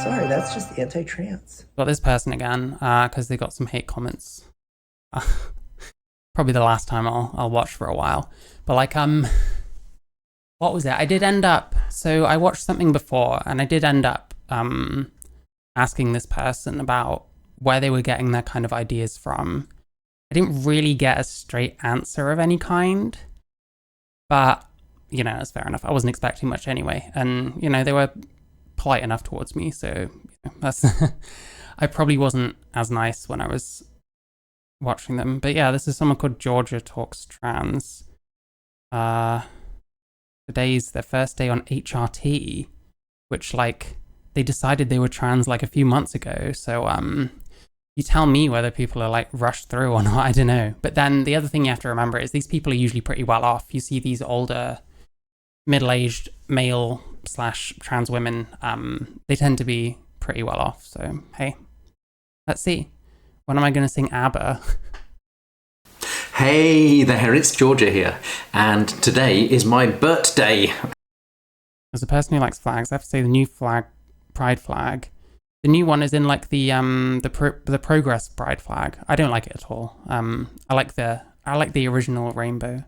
Sorry, that's just anti-trans. Got this person again, because they got some hate comments. Probably the last time I'll watch for a while. But like, what was it? I did end up, so I watched something before, and I did end up asking this person about where they were getting their kind of ideas from. I didn't really get a straight answer of any kind, but, you know, that's fair enough. I wasn't expecting much anyway, and, you know, they were polite enough towards me, so you know, that's I probably wasn't as nice when I was watching them. But yeah, this is someone called Georgia Talks Trans. Today's their first day on HRT, which, like, they decided they were trans like a few months ago, so you tell me whether people are like rushed through or not, I don't know. But then the other thing you have to remember is these people are usually pretty well off. You see these older, middle-aged male / trans women, they tend to be pretty well off. So, hey, let's see. When am I going to sing ABBA? Hey there, it's Georgia here, and today is my birthday. As a person who likes flags, I have to say the new flag, pride flag, the new one is in like the progress pride flag. I don't like it at all. I like the original rainbow.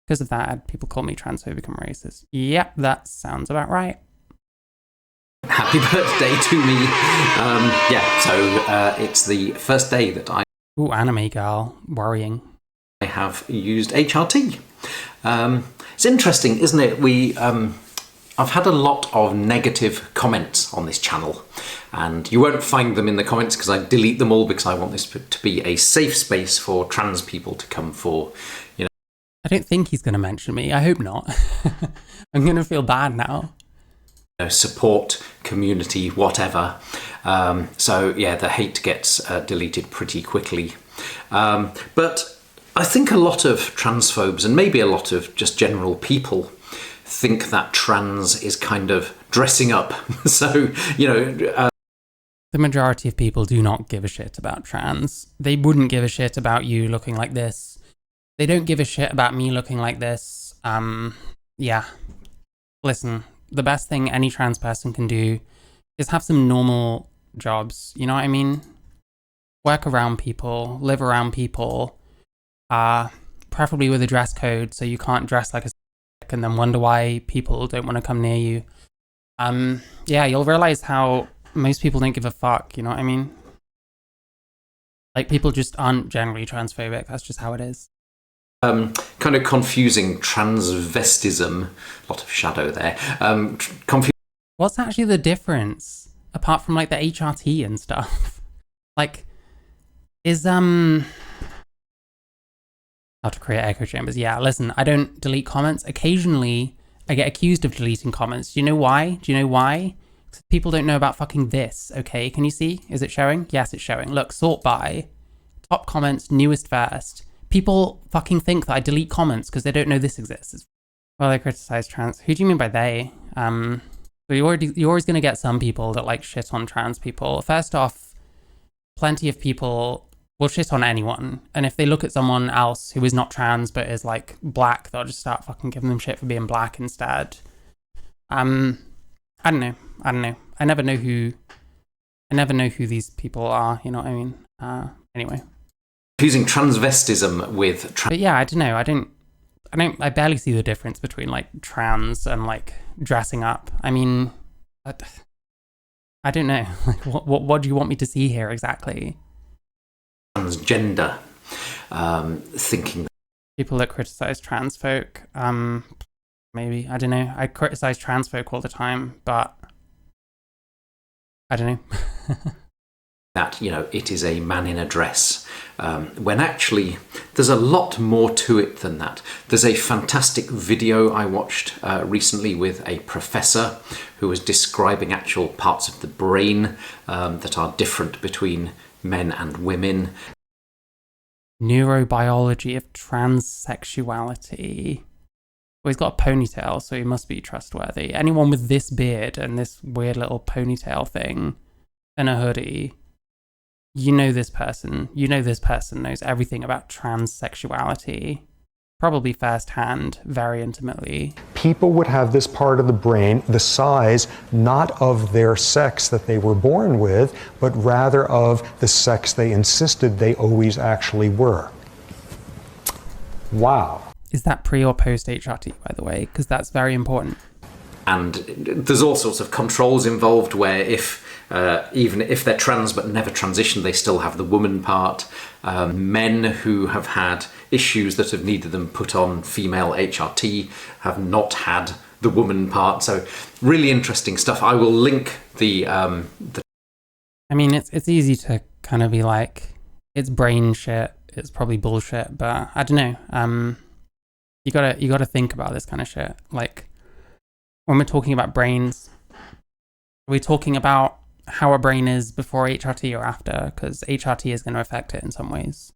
Because of that, people call me transphobic and racist. Yep, that sounds about right. Happy birthday to me. So it's the first day that I Anime girl, worrying. I have used HRT. It's interesting, isn't it? I've had a lot of negative comments on this channel, and you won't find them in the comments because I delete them all because I want this to be a safe space for trans people to come for, you know. I don't think he's going to mention me. I hope not. I'm going to feel bad now. Support, community, whatever. So yeah, the hate gets deleted pretty quickly. But I think a lot of transphobes, and maybe a lot of just general people, think that trans is kind of dressing up. So, you know... the majority of people do not give a shit about trans. They wouldn't give a shit about you looking like this. They don't give a shit about me looking like this. Yeah. Listen, the best thing any trans person can do is have some normal jobs. You know what I mean? Work around people, live around people, preferably with a dress code so you can't dress like a and then wonder why people don't want to come near you. Yeah, you'll realize how most people don't give a fuck, you know what I mean? Like, people just aren't generally transphobic, that's just how it is. Kind of confusing transvestism, a lot of shadow there. What's actually the difference, apart from like the HRT and stuff? Like, is, how to create echo chambers. Yeah, listen, I don't delete comments. Occasionally, I get accused of deleting comments. Do you know why? Do you know why? Because people don't know about fucking this, okay? Can you see? Is it showing? Yes, it's showing. Look, sort by. Top comments, newest first. People fucking think that I delete comments because they don't know this exists. Well, they criticize trans. Who do you mean by they? So you're always going to get some people that like shit on trans people. First off, plenty of people will shit on anyone, and if they look at someone else who is not trans but is like black, they'll just start fucking giving them shit for being black instead. I don't know. I never know who these people are, you know what I mean? Anyway. Using transvestism with but yeah, I don't know. I barely see the difference between like trans and like dressing up. I mean, I don't know. Like, what do you want me to see here exactly? Transgender thinking. People that criticize trans folk, maybe, I don't know. I criticize trans folk all the time, but I don't know. That, you know, it is a man in a dress, when actually there's a lot more to it than that. There's a fantastic video I watched recently with a professor who was describing actual parts of the brain that are different between men and women. Neurobiology of transsexuality. Well, he's got a ponytail, so he must be trustworthy. Anyone with this beard and this weird little ponytail thing and a hoodie, you know this person knows everything about transsexuality. Probably firsthand, very intimately. people would have this part of the brain, the size not of their sex that they were born with, but rather of the sex they insisted they always actually were. Wow. Is that pre or post HRT, by the way? Because that's very important. And there's all sorts of controls involved where even if they're trans but never transitioned, they still have the woman part. Men who have had issues that have needed them put on female HRT have not had the woman part. So really interesting stuff. I will link the I mean, it's easy to kind of be like, it's brain shit, it's probably bullshit, but I don't know. You gotta think about this kind of shit. Like, when we're talking about brains, are we talking about how a brain is before HRT or after? Because HRT is going to affect it in some ways.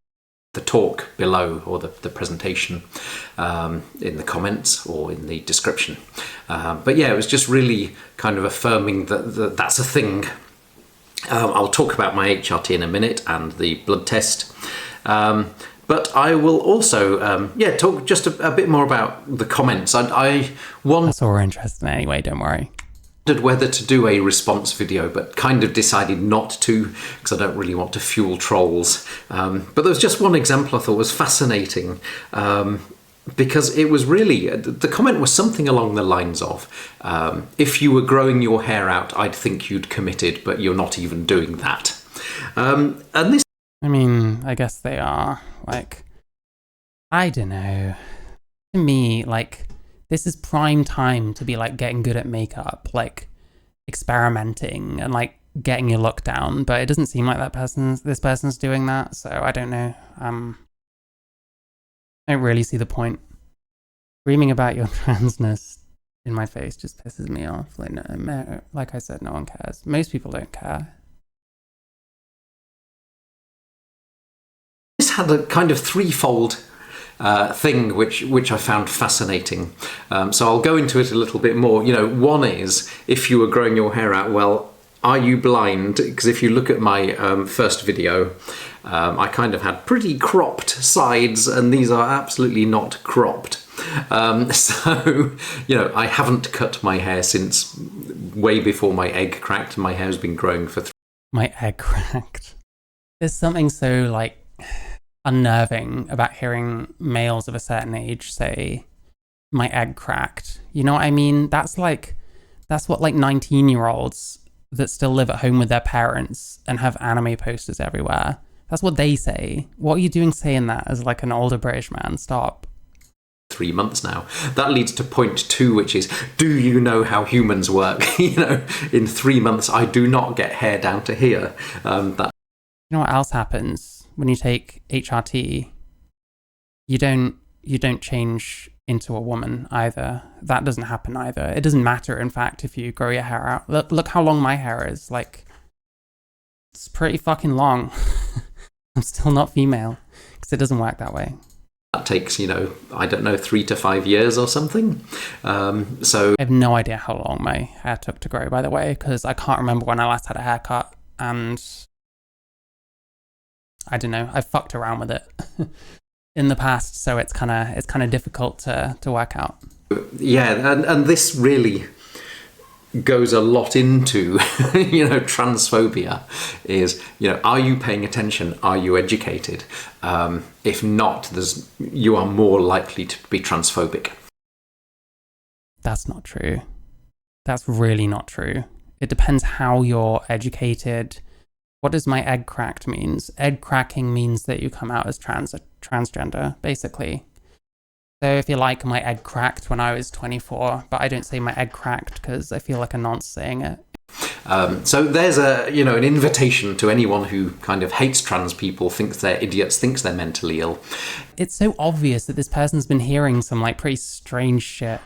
The talk below, or the presentation in the comments or in the description. But yeah, it was just really kind of affirming that that's a thing. I'll talk about my HRT in a minute and the blood test. But I will also, talk just a bit more about the comments. I wondered That's all we're interested in anyway, don't worry. whether to do a response video, but kind of decided not to because I don't really want to fuel trolls. But there was just one example I thought was fascinating because it was really, the comment was something along the lines of, if you were growing your hair out, I'd think you'd committed, but you're not even doing that. And this I mean, I guess they are. Like, I don't know. To me, like, this is prime time to be, like, getting good at makeup, like, experimenting and, like, getting your look down. But it doesn't seem like this person's doing that, so I don't know. I don't really see the point. Screaming about your transness in my face just pisses me off. Like, no, like I said, no one cares. Most people don't care. had a kind of threefold thing which I found fascinating. So I'll go into it a little bit more. You know, one is, if you were growing your hair out, well, are you blind? Because if you look at my first video, I kind of had pretty cropped sides, and these are absolutely not cropped. So, you know, I haven't cut my hair since way before my egg cracked. My hair's been growing for My egg cracked. There's something so, like, unnerving about hearing males of a certain age say, my egg cracked. You know what I mean? That's what, like, 19-year-olds that still live at home with their parents and have anime posters everywhere. That's what they say. What are you doing saying that as, like, an older British man? Stop. 3 months now. That leads to point 2, which is, do you know how humans work? You know, in 3 months, I do not get hair down to here. You know what else happens when you take HRT? You don't change into a woman either. That doesn't happen either. It doesn't matter, in fact, if you grow your hair out. Look how long my hair is. Like, it's pretty fucking long. I'm still not female because it doesn't work that way. That takes, you know, I don't know, 3 to 5 years or something. So I have no idea how long my hair took to grow, by the way, because I can't remember when I last had a haircut, and I don't know, I've fucked around with it in the past, so it's kind of difficult to work out. Yeah, and this really goes a lot into, you know, transphobia is, you know, are you paying attention? Are you educated? If not, you are more likely to be transphobic. That's not true. That's really not true. It depends how you're educated. What does my egg cracked means? Egg cracking means that you come out as transgender, basically. So if you like, my egg cracked when I was 24, but I don't say my egg cracked because I feel like a nonce saying it. So there's an invitation to anyone who kind of hates trans people, thinks they're idiots, thinks they're mentally ill. It's so obvious that this person's been hearing some, like, pretty strange shit.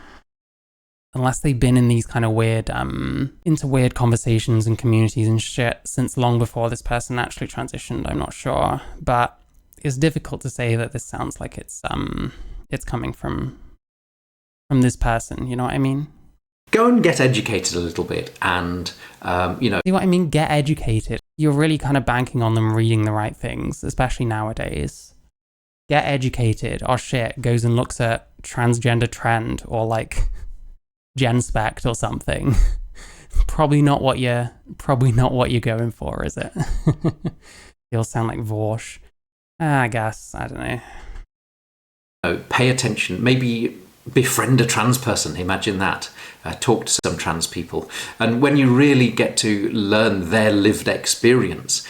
Unless they've been in these kind of weird, into weird conversations and communities and shit since long before this person actually transitioned, I'm not sure. But it's difficult to say that this sounds like it's coming from this person, you know what I mean? Go and get educated a little bit and, you know... See what I mean? Get educated. You're really kind of banking on them reading the right things, especially nowadays. Get educated. Oh shit, goes and looks at transgender trend or, like, genspect or something. Probably not what you're going for, is it? You'll sound like Vorsh. I guess, I don't know. Pay attention, maybe befriend a trans person, imagine that. Talk to some trans people. And when you really get to learn their lived experience,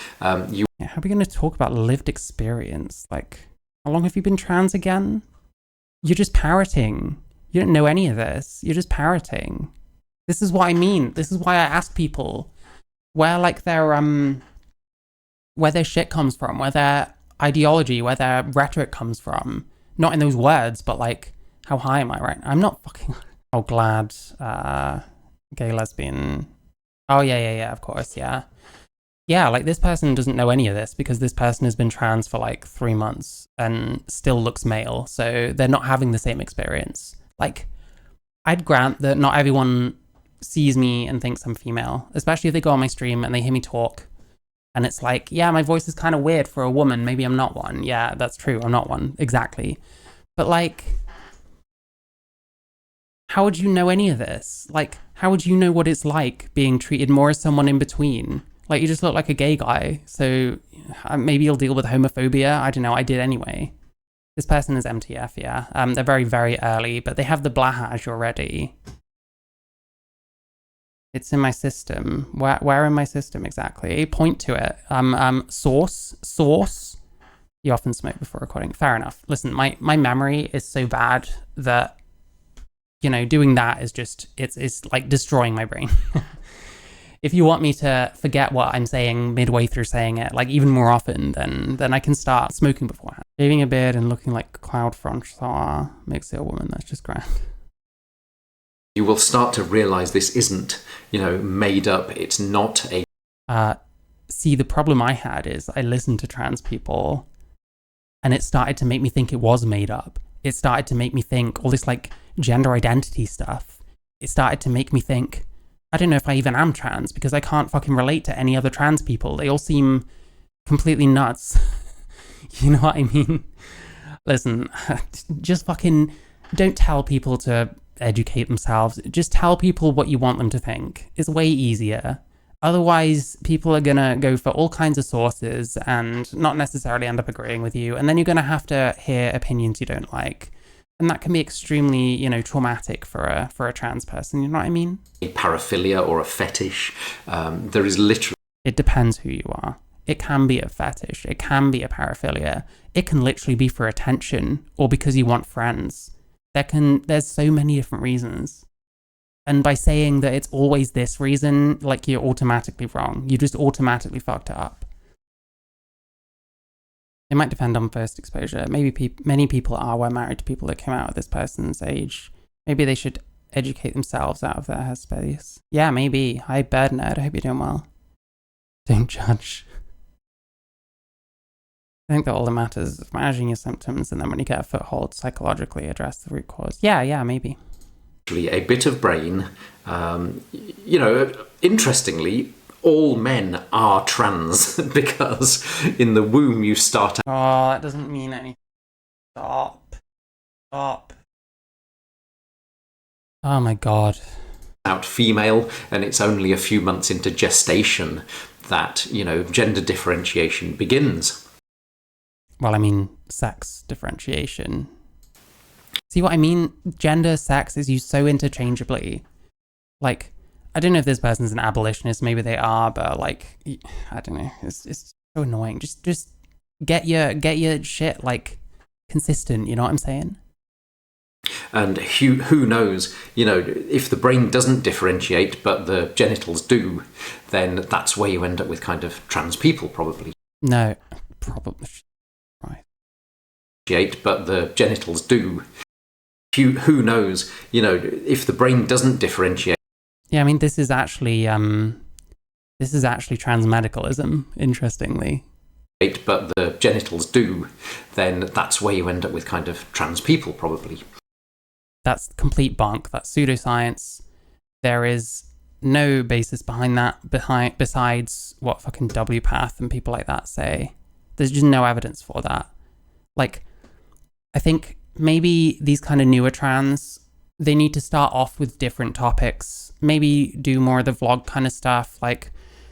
you... Yeah, how are we going to talk about lived experience? Like, how long have you been trans again? You're just parroting. You don't know any of this. You're just parroting. This is what I mean. This is why I ask people where like their shit comes from, where their ideology, where their rhetoric comes from. Not in those words, but like, how high am I, right? I'm not fucking... Oh, glad, gay, lesbian... Oh, yeah, of course, yeah. Yeah, like, this person doesn't know any of this because this person has been trans for, like, 3 months and still looks male, so they're not having the same experience. Like, I'd grant that not everyone sees me and thinks I'm female, especially if they go on my stream and they hear me talk, and it's like, yeah, my voice is kind of weird for a woman, maybe I'm not one. Yeah, that's true, I'm not one, exactly. But, like... how would you know any of this? Like, how would you know what it's like being treated more as someone in between? Like, you just look like a gay guy, so maybe you'll deal with homophobia. I don't know, I did anyway. This person is MTF, yeah. They're very, very early, but they have the blahage already. It's in my system. Where in my system exactly? Point to it. Source. You often smoke before recording. Fair enough. Listen, my memory is so bad that, you know, doing that is just, it's like destroying my brain. If you want me to forget what I'm saying midway through saying it, like even more often, then I can start smoking beforehand. Shaving a beard and looking like Cloud Francois makes it a woman. That's just grand. You will start to realize this isn't, you know, made up. It's not a... See, the problem I had is I listened to trans people and it started to make me think it was made up. It started to make me think all this like gender identity stuff. It started to make me think, I don't know if I even am trans because I can't fucking relate to any other trans people. They all seem completely nuts. You know what I mean? Listen, just fucking don't tell people to educate themselves. Just tell people what you want them to think. It's way easier. Otherwise, people are going to go for all kinds of sources and not necessarily end up agreeing with you. And then you're going to have to hear opinions you don't like. And that can be extremely, you know, traumatic for a trans person. You know what I mean? A paraphilia or a fetish. There is literally... It depends who you are. It can be a fetish. It can be a paraphilia. It can literally be for attention or because you want friends. There's so many different reasons. And by saying that it's always this reason, like, you're automatically wrong. You just automatically fucked it up. It might depend on first exposure. Maybe many people were married to people that came out at this person's age. Maybe they should educate themselves out of their headspace. Yeah, maybe. Hi, bird nerd. I hope you're doing well. Don't judge. I think that all that matters is managing your symptoms, and then when you get a foothold, psychologically address the root cause. Yeah, maybe. A bit of brain. You know, interestingly, all men are trans because in the womb you start... Oh, that doesn't mean anything. Stop. Oh my god. ...out female, and it's only a few months into gestation that, you know, gender differentiation begins. Well, I mean, sex differentiation. See what I mean? Gender, sex is used so interchangeably. Like, I don't know if this person's an abolitionist, maybe they are, but like, I don't know. It's so annoying. Just get your shit like consistent, you know what I'm saying? And who knows, you know, if the brain doesn't differentiate but the genitals do, then that's where you end up with kind of trans people, probably. No, probably. Right. But the genitals do. Who knows, you know, if the brain doesn't differentiate. Yeah, I mean, this is actually transmedicalism, interestingly. But the genitals do, then that's where you end up with kind of trans people, probably. That's complete bunk. That's pseudoscience. There is no basis behind that, besides what fucking WPATH and people like that say. There's just no evidence for that. Like, I think maybe these kind of newer trans they need to start off with different topics. Maybe do more of the vlog kind of stuff, like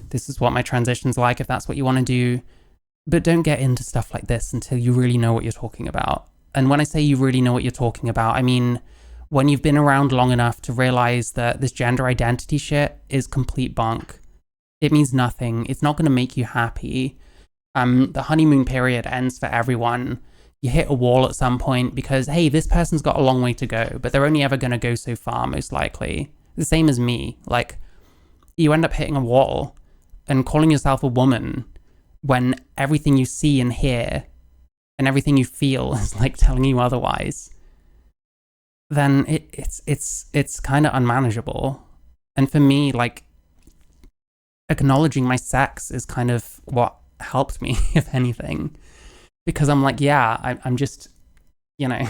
this is what my transition's like, if that's what you want to do. But don't get into stuff like this until you really know what you're talking about. And when I say you really know what you're talking about, I mean when you've been around long enough to realize that this gender identity shit is complete bunk. It means nothing. It's not going to make you happy. The honeymoon period ends for everyone. You hit a wall at some point because, hey, this person's got a long way to go, but they're only ever going to go so far, most likely. The same as me. Like, you end up hitting a wall and calling yourself a woman when everything you see and hear and everything you feel is like telling you otherwise, then it's kind of unmanageable. And for me, like, acknowledging my sex is kind of what helped me, if anything, because I'm like, yeah, I'm just, you know,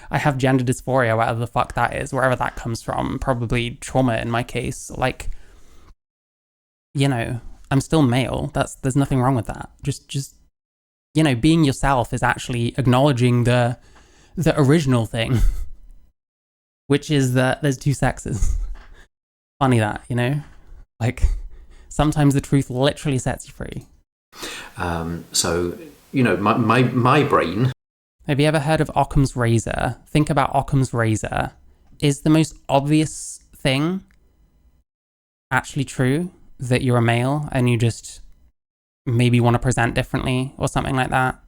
I have gender dysphoria, whatever the fuck that is, wherever that comes from, probably trauma in my case. Like, you know, I'm still male. There's nothing wrong with that. Just, you know, being yourself is actually acknowledging the original thing, which is that there's two sexes. Funny that, you know, like sometimes the truth literally sets you free. So, you know, my brain. Have you ever heard of Occam's razor? Think about Occam's razor. Is the most obvious thing actually true? That you're a male and you just maybe want to present differently or something like that?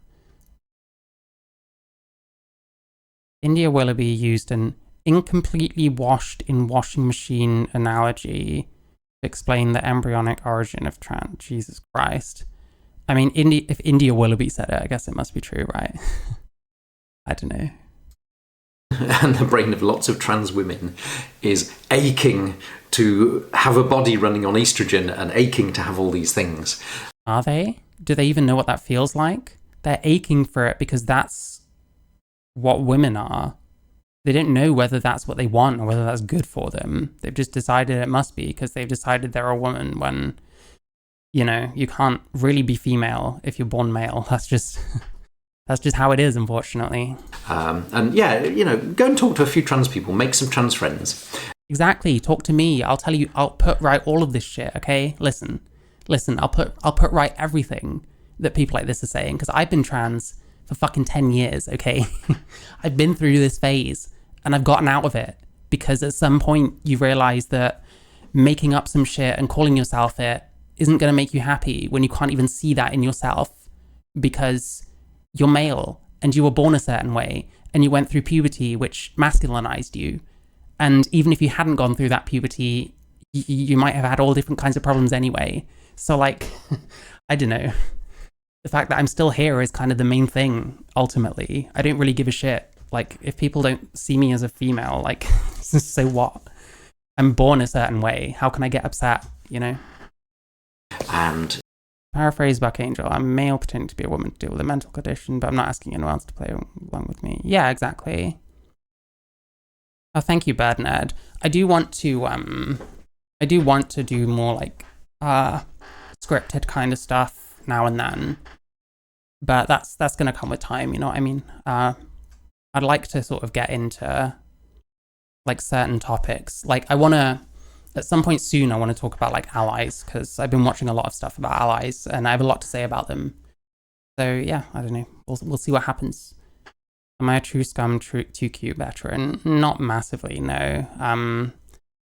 India Willoughby used an incompletely washed in washing machine analogy to explain the embryonic origin of trans. Jesus Christ. I mean, if India Willoughby said it, I guess it must be true, right? I don't know. And the brain of lots of trans women is aching to have a body running on estrogen and aching to have all these things. Are they? Do they even know what that feels like? They're aching for it because that's what women are. They don't know whether that's what they want or whether that's good for them. They've just decided it must be because they've decided they're a woman when, you know, you can't really be female if you're born male. That's just how it is, unfortunately. And yeah, you know, go and talk to a few trans people, make some trans friends. Exactly. Talk to me. I'll tell you, I'll put right all of this shit, okay? Listen, I'll put right everything that people like this are saying, because I've been trans for fucking 10 years, okay? I've been through this phase and I've gotten out of it because at some point you realize that making up some shit and calling yourself it isn't going to make you happy when you can't even see that in yourself because you're male and you were born a certain way and you went through puberty, which masculinized you. And even if you hadn't gone through that puberty, you might have had all different kinds of problems anyway. So like, I don't know. The fact that I'm still here is kind of the main thing, ultimately. I don't really give a shit. Like, if people don't see me as a female, like, so what? I'm born a certain way. How can I get upset, you know? And paraphrase Buckangel, I'm male pretending to be a woman to deal with a mental condition, but I'm not asking anyone else to play along with me. Yeah, exactly. Oh, thank you, Bernard. I do want to do more like scripted kind of stuff now and then, but that's gonna come with time. You know what I mean? I'd like to sort of get into like certain topics. Like at some point soon, I want to talk about like allies because I've been watching a lot of stuff about allies and I have a lot to say about them. So yeah, I don't know. We'll see what happens. Am I a true scum 2Q veteran? Not massively, no.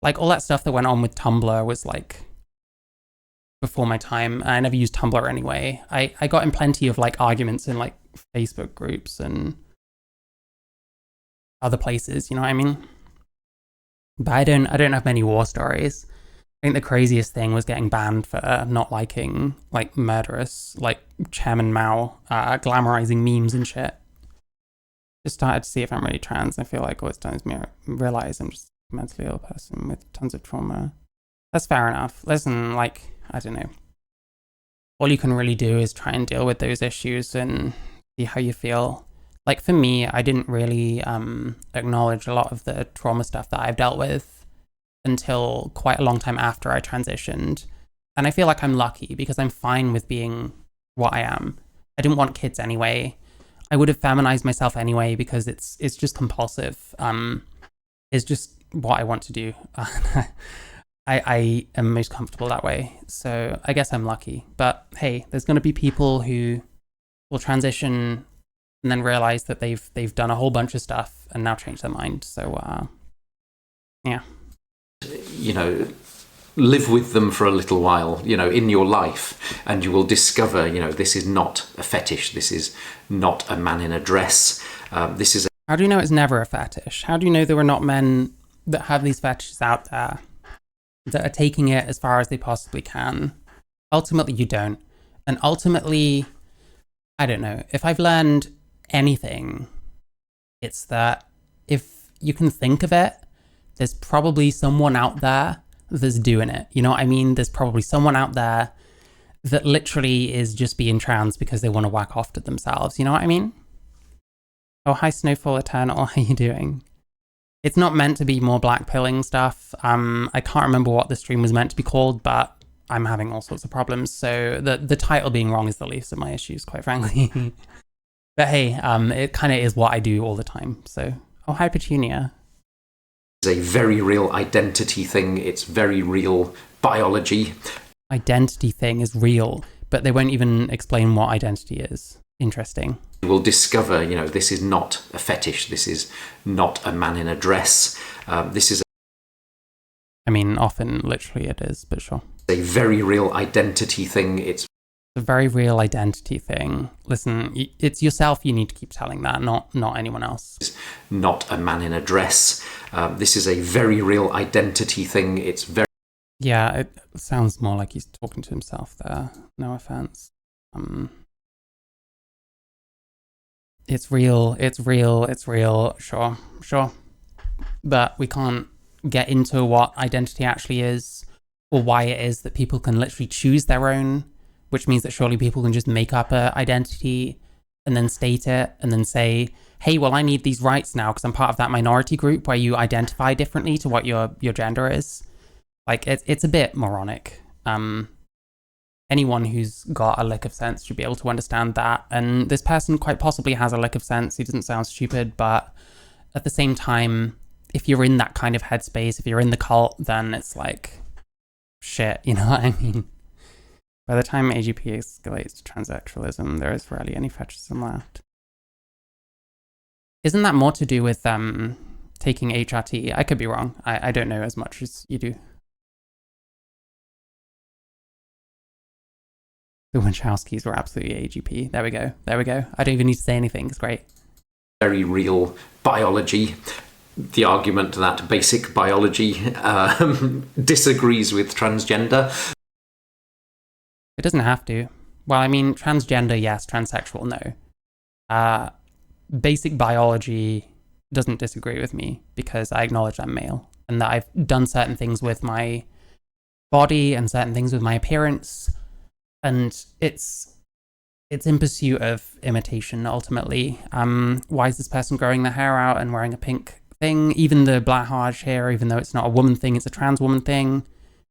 Like all that stuff that went on with Tumblr was like before my time. I never used Tumblr anyway. I got in plenty of like arguments in like Facebook groups and other places, you know what I mean? But I don't have many war stories. I think the craziest thing was getting banned for not liking like murderous, like Chairman Mao, glamorizing memes and shit. Just started to see if I'm really trans. I feel like all it's done is me realize I'm just a mentally ill person with tons of trauma. That's fair enough. Listen, like, I don't know. All you can really do is try and deal with those issues and see how you feel. Like for me, I didn't really acknowledge a lot of the trauma stuff that I've dealt with until quite a long time after I transitioned. And I feel like I'm lucky because I'm fine with being what I am. I didn't want kids anyway. I would have feminized myself anyway because it's just compulsive. is just what I want to do. I am most comfortable that way. So I guess I'm lucky. But hey, there's going to be people who will transition and then realize that they've done a whole bunch of stuff and now change their mind. So yeah. You know, live with them for a little while, you know, in your life, and you will discover, you know, this is not a fetish. This is not a man in a dress. This is How do you know it's never a fetish? How do you know there are not men that have these fetishes out there that are taking it as far as they possibly can? Ultimately, you don't. And ultimately, I don't know. If I've learned anything, it's that if you can think of it, there's probably someone out there that's doing it. You know what I mean? There's probably someone out there that literally is just being trans because they want to whack off to themselves. You know what I mean? Oh, hi, Snowfall Eternal. How you doing? It's not meant to be more black pilling stuff. I can't remember what the stream was meant to be called, but I'm having all sorts of problems. So the title being wrong is the least of my issues, quite frankly. But hey, it kind of is what I do all the time. So, oh, hi, Petunia. a very real identity thing. It's very real biology. Identity thing is real, but they won't even explain what identity is. Interesting. You will discover, you know, this is not a fetish. This is not a man in a dress. This is I mean, often, literally it is, but sure. a very real identity thing. It's A very real identity thing. Listen, it's yourself you need to keep telling that, not anyone else. not a man in a dress. This is a very real identity thing. It's very... Yeah, it sounds more like he's talking to himself there. No offense. It's real, it's real, it's real. Sure. But we can't get into what identity actually is, or why it is that people can literally choose their own, which means that surely people can just make up a identity and then state it and then say, hey, well, I need these rights now because I'm part of that minority group where you identify differently to what your gender is. Like, it's a bit moronic. Anyone who's got a lick of sense should be able to understand that. And this person quite possibly has a lick of sense. He doesn't sound stupid, but at the same time, if you're in that kind of headspace, if you're in the cult, then it's like, shit, you know what I mean? By the time AGP escalates to transsexualism, there is rarely any fetishism left. Isn't that more to do with taking HRT? I could be wrong. I don't know as much as you do. The Wachowskis were absolutely AGP. There we go. I don't even need to say anything. It's great. very real biology. The argument that basic biology disagrees with transgender. It doesn't have to. Well, I mean, transgender, yes. Transsexual, no. Basic biology doesn't disagree with me because I acknowledge I'm male and that I've done certain things with my body and certain things with my appearance. And it's in pursuit of imitation, ultimately. Why is this person growing their hair out and wearing a pink thing? Even the blackheart hair, even though it's not a woman thing, it's a trans woman thing.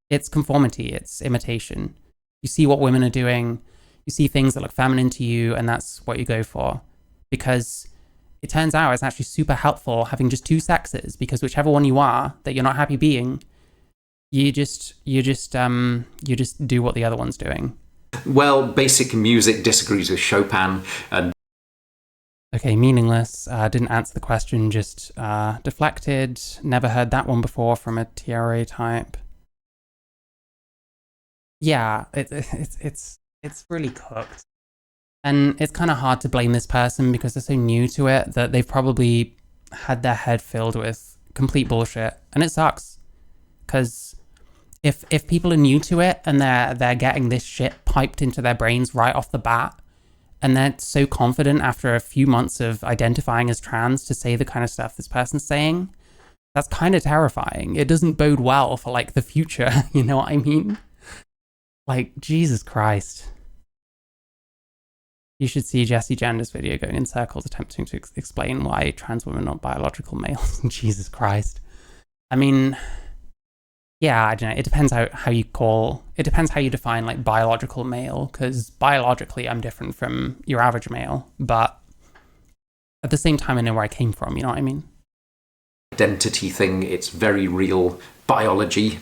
It's conformity, it's imitation. You see what women are doing, you see things that look feminine to you, and that's what you go for. Because it turns out it's actually super helpful having just two sexes, because whichever one you are that you're not happy being, you just do what the other one's doing. Well, basic music disagrees with Chopin and... Okay, meaningless. Didn't answer the question, just deflected. Never heard that one before from a TRA type. Yeah, it's really cooked. And it's kind of hard to blame this person because they're so new to it that they've probably had their head filled with complete bullshit. And it sucks. Because if people are new to it and they're getting this shit piped into their brains right off the bat, and they're so confident after a few months of identifying as trans to say the kind of stuff this person's saying, that's kind of terrifying. It doesn't bode well for, like, the future, you know what I mean? Like, Jesus Christ. You should see Jesse Gender's video going in circles attempting to explain why trans women are not biological males. Jesus Christ. I mean, yeah, I don't know. It depends it depends how you define, like, biological male, because biologically I'm different from your average male, but at the same time I know where I came from, you know what I mean? identity thing. It's very real biology.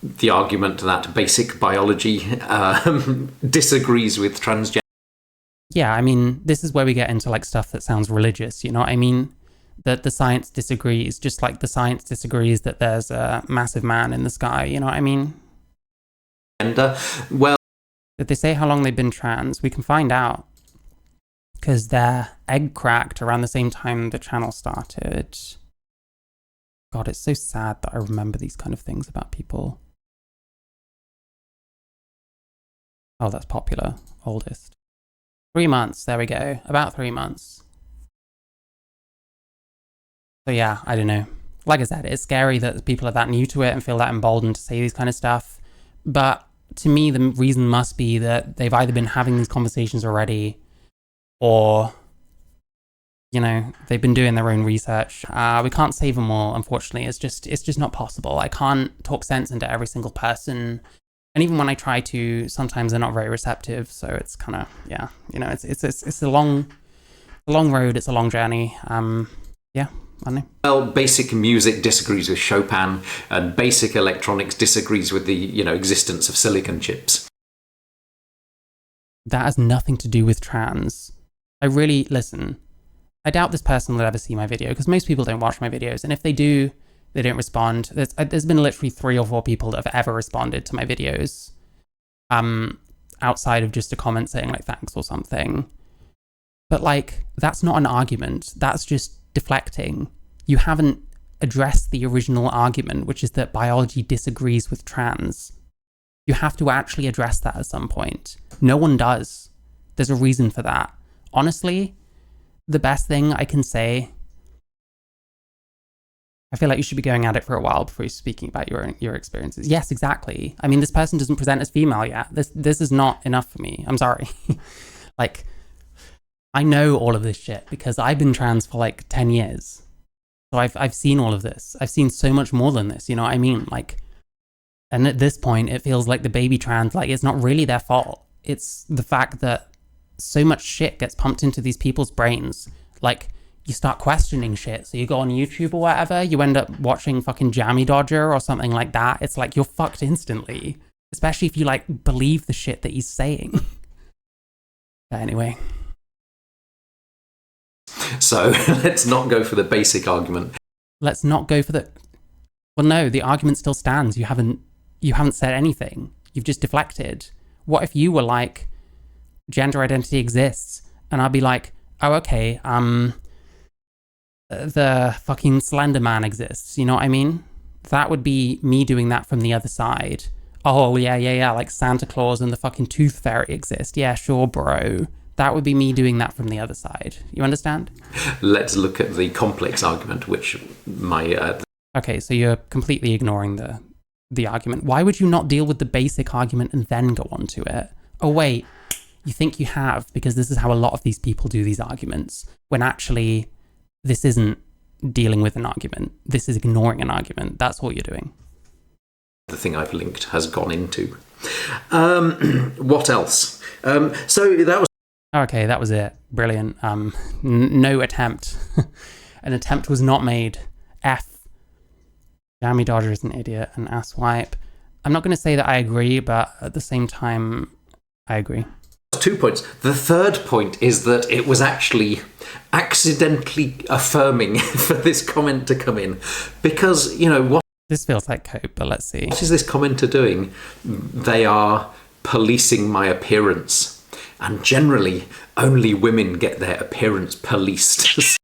The argument that basic biology disagrees with transgender. Yeah, I mean, this is where we get into like stuff that sounds religious, you know what I mean? That the science disagrees, just like the science disagrees that there's a massive man in the sky, you know what I mean? Well, if they say how long they've been trans, we can find out. Because their egg cracked around the same time the channel started. God, it's so sad that I remember these kind of things about people. Oh, that's popular. Oldest. 3 months, there we go. About 3 months. So yeah, I don't know. Like I said, it's scary that people are that new to it and feel that emboldened to say these kind of stuff. But to me, the reason must be that they've either been having these conversations already, or, you know, they've been doing their own research. We can't save them all, unfortunately. It's just not possible. I can't talk sense into every single person. And even when I try to, sometimes they're not very receptive. So it's kind of, yeah, you know, it's a long road. It's a long journey. Yeah, I don't know. Well, basic music disagrees with Chopin, and basic electronics disagrees with the, you know, existence of silicon chips. That has nothing to do with trans. I really, listen, I doubt this person will ever see my video, because most people don't watch my videos. And if they do, they don't respond. There's been literally 3 or 4 people that have ever responded to my videos, outside of just a comment saying like thanks or something. But like, that's not an argument. That's just deflecting. You haven't addressed the original argument, which is that biology disagrees with trans. You have to actually address that at some point. No one does. There's a reason for that. Honestly, the best thing I can say, I feel like you should be going at it for a while before you're speaking about your experiences. Yes, exactly. I mean, this person doesn't present as female yet. This is not enough for me. I'm sorry. Like, I know all of this shit because I've been trans for like 10 years. So I've seen all of this. I've seen so much more than this, you know what I mean? Like, and at this point, it feels like the baby trans, like, it's not really their fault. It's the fact that so much shit gets pumped into these people's brains. Like, you start questioning shit. So you go on YouTube or whatever, you end up watching fucking Jammy Dodger or something like that. It's like, you're fucked instantly. Especially if you, like, believe the shit that he's saying. But anyway. So let's not go for the basic argument. Let's not go for the... Well, no, the argument still stands. You haven't said anything. You've just deflected. What if you were like, gender identity exists, and I'd be like, oh, okay, the fucking Slender Man exists, you know what I mean? That would be me doing that from the other side. Oh, yeah, like Santa Claus and the fucking Tooth Fairy exist. Yeah, sure, bro. That would be me doing that from the other side. You understand? Let's look at the complex argument, which Okay, so you're completely ignoring the argument. Why would you not deal with the basic argument and then go on to it? Oh, wait, you think you have, because this is how a lot of these people do these arguments, when actually this isn't dealing with an argument. This is ignoring an argument. That's what you're doing. The thing I've linked has gone into. What else? So that was... Okay, that was it. Brilliant. No attempt. An attempt was not made. F. Jammy Dodger is an idiot and asswipe. I'm not going to say that I agree, but at the same time, I agree. 2 points. The third point is that it was actually accidentally affirming for this comment to come in. Because, you know, what... This feels like cope, but let's see. What is this commenter doing? They are policing my appearance. And generally, only women get their appearance policed.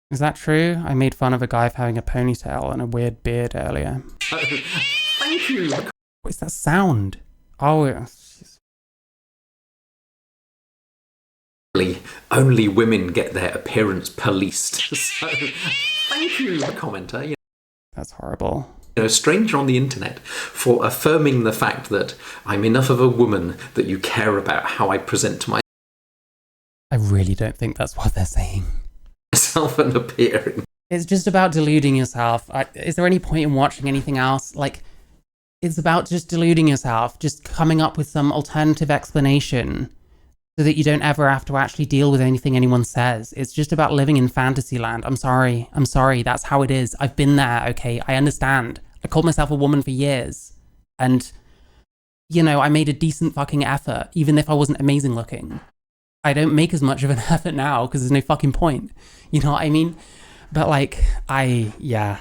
Is that true? I made fun of a guy for having a ponytail and a weird beard earlier. Thank you. What is that sound? Oh, it's... Only women get their appearance policed. So, thank you, commenter. You know, that's horrible. You know, stranger on the internet for affirming the fact that I'm enough of a woman that you care about how I present to I really don't think that's what they're saying. myself and appearing. It's just about deluding yourself. Is there any point in watching anything else? Like, it's about just deluding yourself, just coming up with some alternative explanation. so that you don't ever have to actually deal with anything anyone says. It's just about living in fantasy land. I'm sorry. That's how it is. I've been there, okay? I understand. I called myself a woman for years. And, you know, I made a decent fucking effort, even if I wasn't amazing looking. I don't make as much of an effort now because there's no fucking point. You know what I mean? But like, yeah.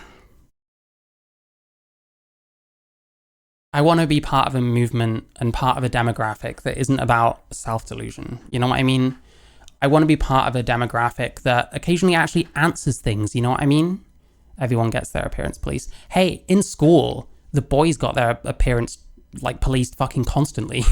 I want to be part of a movement and part of a demographic that isn't about self-delusion. You know what I mean? I want to be part of a demographic that occasionally actually answers things. You know what I mean? Everyone gets their appearance policed. Hey, in school, the boys got their appearance like policed fucking constantly.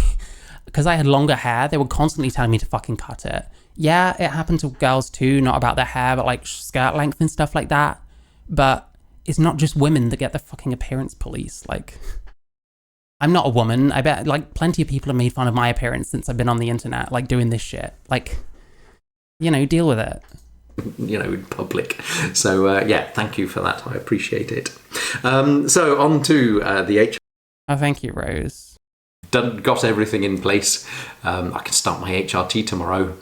Because I had longer hair, they were constantly telling me to fucking cut it. Yeah, it happened to girls too, not about their hair, but like skirt length and stuff like that. But it's not just women that get their fucking appearance policed. Like, I'm not a woman. I bet like plenty of people have made fun of my appearance since I've been on the internet, like doing this shit. Like, you know, deal with it. You know, in public. So yeah, thank you for that. I appreciate it. So on to the HR. Oh, thank you, Rose. Got everything in place. I can start my HRT tomorrow,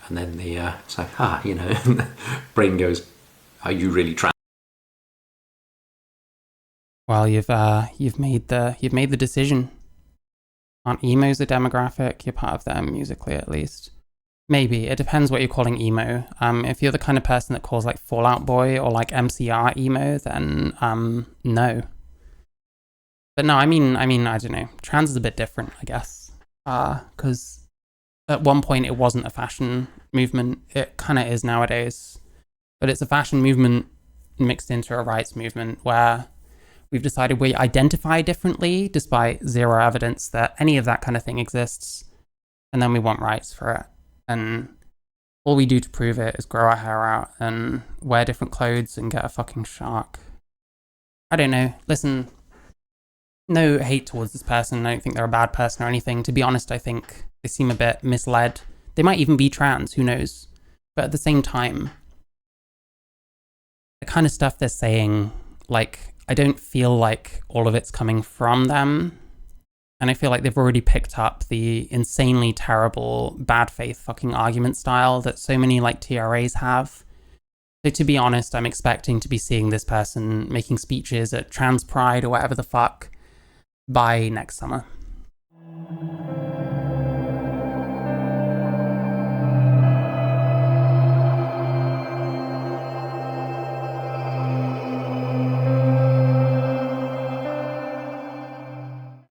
and then you know, brain goes, "Are you really trying?" Well, you've made the decision. Aren't emos a demographic? You're part of them musically, at least. Maybe. It depends what you're calling emo. If you're the kind of person that calls like Fall Out Boy or like MCR emo, then no. But no, I mean, I don't know. Trans is a bit different, I guess. Because at one point it wasn't a fashion movement. It kind of is nowadays. But it's a fashion movement mixed into a rights movement where we've decided we identify differently despite zero evidence that any of that kind of thing exists. And then we want rights for it. And all we do to prove it is grow our hair out and wear different clothes and get a fucking shark. I don't know. Listen, no hate towards this person. I don't think they're a bad person or anything. To be honest, I think they seem a bit misled. They might even be trans, who knows? But at the same time, the kind of stuff they're saying, like, I don't feel like all of it's coming from them. And I feel like they've already picked up the insanely terrible, bad faith fucking argument style that so many like TRAs have. So to be honest, I'm expecting to be seeing this person making speeches at Trans Pride or whatever the fuck by next summer.